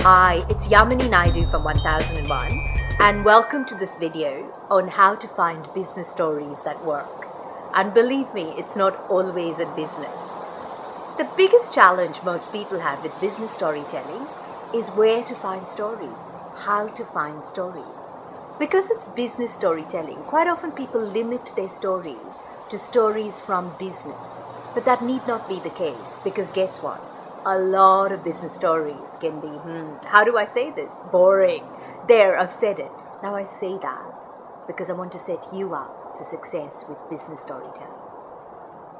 Hi, it's Yamini from 1001 and welcome to this video on how to find business stories that work. And believe me, it's not always in business. The biggest challenge most people have with business storytelling is where to find stories, how to find stories. Because it's business storytelling, quite often people limit their stories to stories from business. But that need not be the case, because guess what? A lot of business stories can be, how do I say this? Boring. There, I've said it. Now I say that because I want to set you up for success with business storytelling.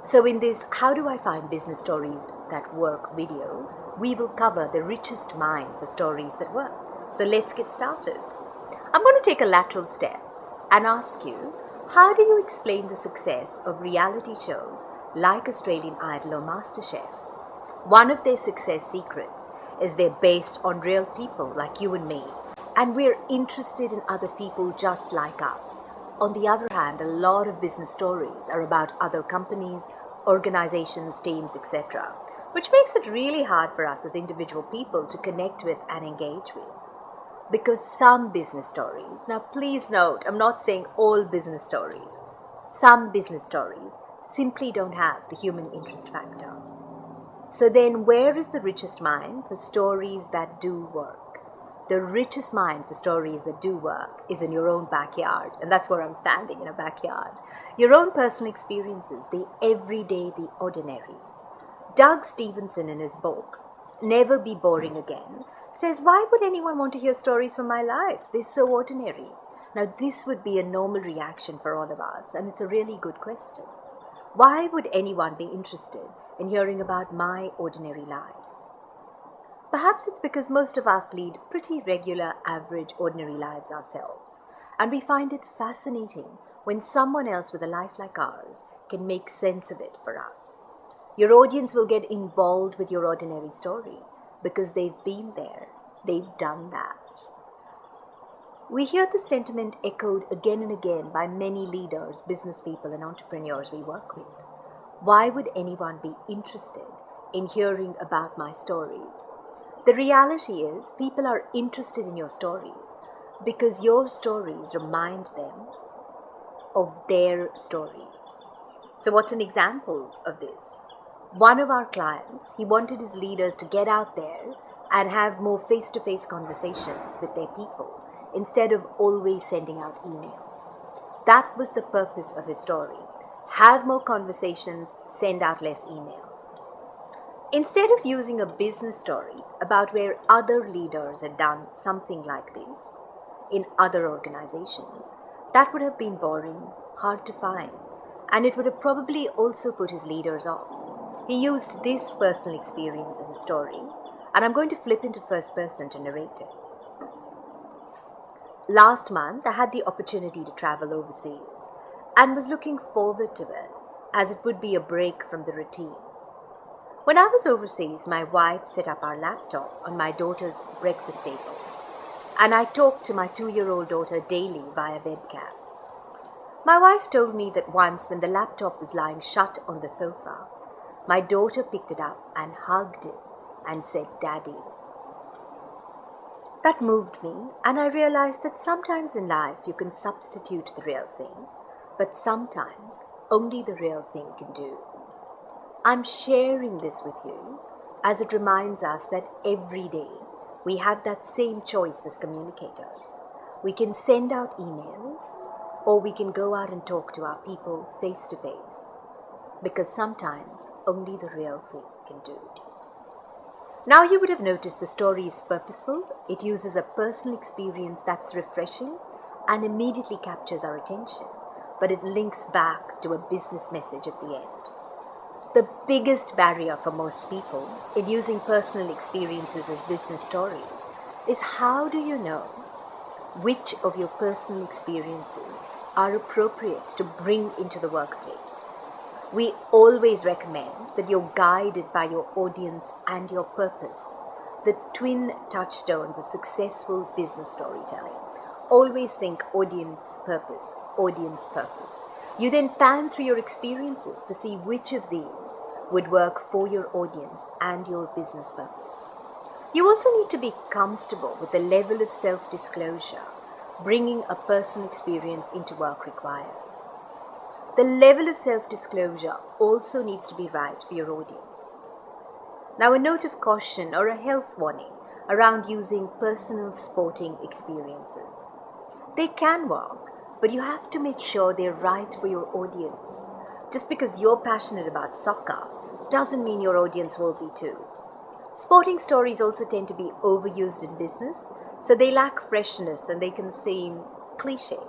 So in this How Do I Find Business Stories That Work video, we will cover the richest mind for stories that work. So let's get started. I'm going to take a lateral step and ask you, how do you explain the success of reality shows like Australian Idol or MasterChef? One of their success secrets is they're based on real people like you and me, and we're interested in other people just like us. On the other hand, a lot of business stories are about other companies, organizations, teams, etc., which makes it really hard for us as individual people to connect with and engage with. Because some business stories, now please note, I'm not saying all business stories, some business stories simply don't have the human interest factor. So then, where is the richest mind for stories that do work? The richest mind for stories that do work is in your own backyard. And that's where I'm standing, in a backyard. Your own personal experiences, the everyday, the ordinary. Doug Stevenson, in his book, Never Be Boring Again, says, why would anyone want to hear stories from my life? They're so ordinary. Now, this would be a normal reaction for all of us, and it's a really good question. Why would anyone be interested in hearing about my ordinary life? Perhaps it's because most of us lead pretty regular, average, ordinary lives ourselves, and we find it fascinating when someone else with a life like ours can make sense of it for us. Your audience will get involved with your ordinary story because they've been there, they've done that. We hear the sentiment echoed again and again by many leaders, business people, and entrepreneurs we work with. Why would anyone be interested in hearing about my stories? The reality is, people are interested in your stories because your stories remind them of their stories. So what's an example of this? One of our clients, he wanted his leaders to get out there and have more face-to-face conversations with their people instead of always sending out emails. That was the purpose of his story. Have more conversations, send out less emails. Instead of using a business story about where other leaders had done something like this in other organizations, that would have been boring, hard to find, and it would have probably also put his leaders off. He used this personal experience as a story, and I'm going to flip into first person to narrate it. Last month, I had the opportunity to travel overseas and was looking forward to it as it would be a break from the routine. When I was overseas, my wife set up our laptop on my daughter's breakfast table, and I talked to my 2-year-old daughter daily via webcam. My wife told me that once when the laptop was lying shut on the sofa, my daughter picked it up and hugged it and said, "Daddy." That moved me, and I realized that sometimes in life you can substitute the real thing, but sometimes only the real thing can do. I'm sharing this with you as it reminds us that every day we have that same choice as communicators. We can send out emails, or we can go out and talk to our people face to face, because sometimes only the real thing can do. Now you would have noticed the story is purposeful. It uses a personal experience that's refreshing and immediately captures our attention, but it links back to a business message at the end. The biggest barrier for most people in using personal experiences as business stories is, how do you know which of your personal experiences are appropriate to bring into the workplace? We always recommend that you're guided by your audience and your purpose, the twin touchstones of successful business storytelling. Always think audience, purpose, audience, purpose. You then pan through your experiences to see which of these would work for your audience and your business purpose. You also need to be comfortable with the level of self-disclosure bringing a personal experience into work requires. The level of self-disclosure also needs to be right for your audience. Now, a note of caution or a health warning around using personal sporting experiences. They can work, but you have to make sure they're right for your audience. Just because you're passionate about soccer doesn't mean your audience will be too. Sporting stories also tend to be overused in business, so they lack freshness and they can seem cliched.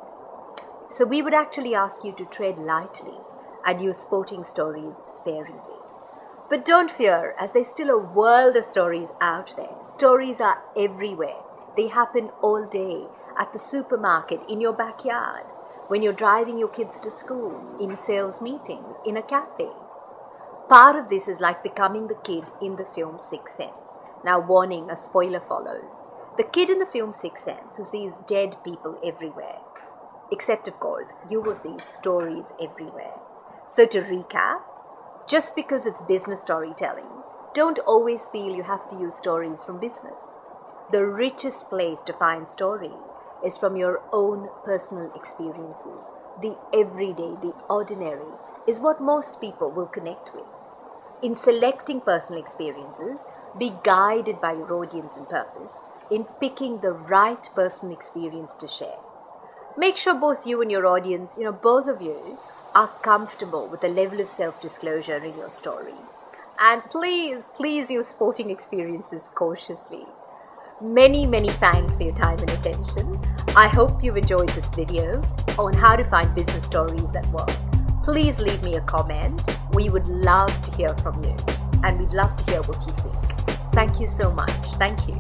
So we would actually ask you to tread lightly and use sporting stories sparingly. But don't fear, as there's still a world of stories out there. Stories are everywhere. They happen all day, at the supermarket, in your backyard, when you're driving your kids to school, in sales meetings, in a cafe. Part of this is like becoming the kid in the film Sixth Sense. Now, warning, a spoiler follows. The kid in the film Sixth Sense who sees dead people everywhere. Except, of course, you will see stories everywhere. So to recap, just because it's business storytelling, don't always feel you have to use stories from business. The richest place to find stories is from your own personal experiences. The everyday, the ordinary, is what most people will connect with. In selecting personal experiences, be guided by your audience and purpose in picking the right personal experience to share. Make sure both you and your audience, both of you, are comfortable with the level of self-disclosure in your story. And please use sporting experiences cautiously. Many thanks for your time and attention. I hope you've enjoyed this video on how to find business stories that work. Please leave me a comment. We would love to hear from you, and we'd love to hear what you think. Thank you so much. Thank you.